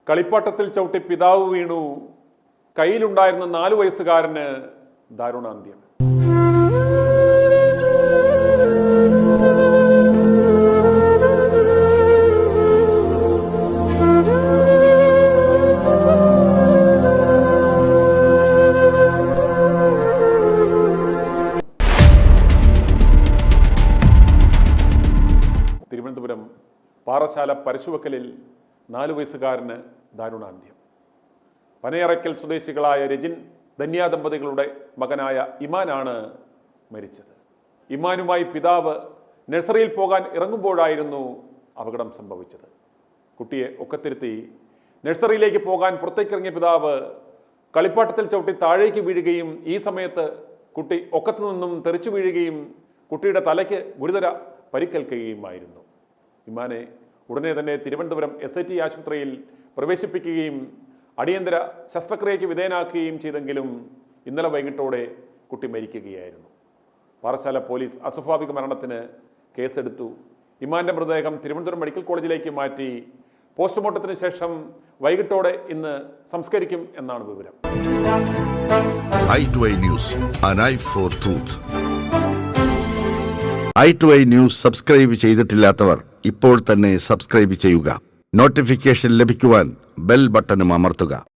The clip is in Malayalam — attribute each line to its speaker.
Speaker 1: കളിപ്പാട്ടത്തിൽ ചവിട്ടി പിതാവ് വീണു. കയ്യിലുണ്ടായിരുന്ന 4 വയസ്സുകാരന് ദാരുണാന്ത്യം. തിരുവനന്തപുരം പാറശാല പരശുവക്കലിൽ 4 വയസ്സുകാരന് ദാരുണാന്ത്യം. പനയറയ്ക്കൽ സ്വദേശികളായ രജിൻ ധന്യ ദമ്പതികളുടെ മകനായ ഇമാനാണ് മരിച്ചത്. ഇമാനുമായി പിതാവ് നഴ്സറിയിൽ പോകാൻ ഇറങ്ങുമ്പോഴായിരുന്നു അപകടം സംഭവിച്ചത്. കുട്ടിയെ ഒക്കത്തിരുത്തി നഴ്സറിയിലേക്ക് പോകാൻ പുറത്തേക്കിറങ്ങിയ പിതാവ് കളിപ്പാട്ടത്തിൽ ചവിട്ടി താഴേക്ക് വീഴുകയും ഈ സമയത്ത് കുട്ടി ഒക്കത്തു നിന്നും തെറിച്ചു വീഴുകയും കുട്ടിയുടെ തലയ്ക്ക് ഗുരുതര പരിക്കേൽക്കുകയുമായിരുന്നു. ഇമാനെ ഉടനെ തന്നെ തിരുവനന്തപുരം SIT ആശുപത്രിയിൽ പ്രവേശിപ്പിക്കുകയും അടിയന്തര ശസ്ത്രക്രിയയ്ക്ക് വിധേയനാക്കുകയും ചെയ്തെങ്കിലും ഇന്നലെ വൈകിട്ടോടെ കുട്ടി മരിക്കുകയായിരുന്നു. പാറശാല പോലീസ് അസ്വാഭാവിക മരണത്തിന് കേസെടുത്തു. ഇമാന്റെ മൃതദേഹം തിരുവനന്തപുരം മെഡിക്കൽ കോളേജിലേക്ക് മാറ്റി പോസ്റ്റ്മോർട്ടത്തിന് ശേഷം വൈകിട്ടോടെ ഇന്ന് സംസ്കരിക്കും എന്നാണ് വിവരം.
Speaker 2: i2i News, an eye for truth. i2i News subscribe ചെയ്തിട്ടില്ലാത്തവർ ഇപ്പോൾ തന്നെ സബ്സ്ക്രൈബ് ചെയ്യുക. നോട്ടിഫിക്കേഷൻ ലഭിക്കുവാൻ ബെൽ ബട്ടണും അമർത്തുക.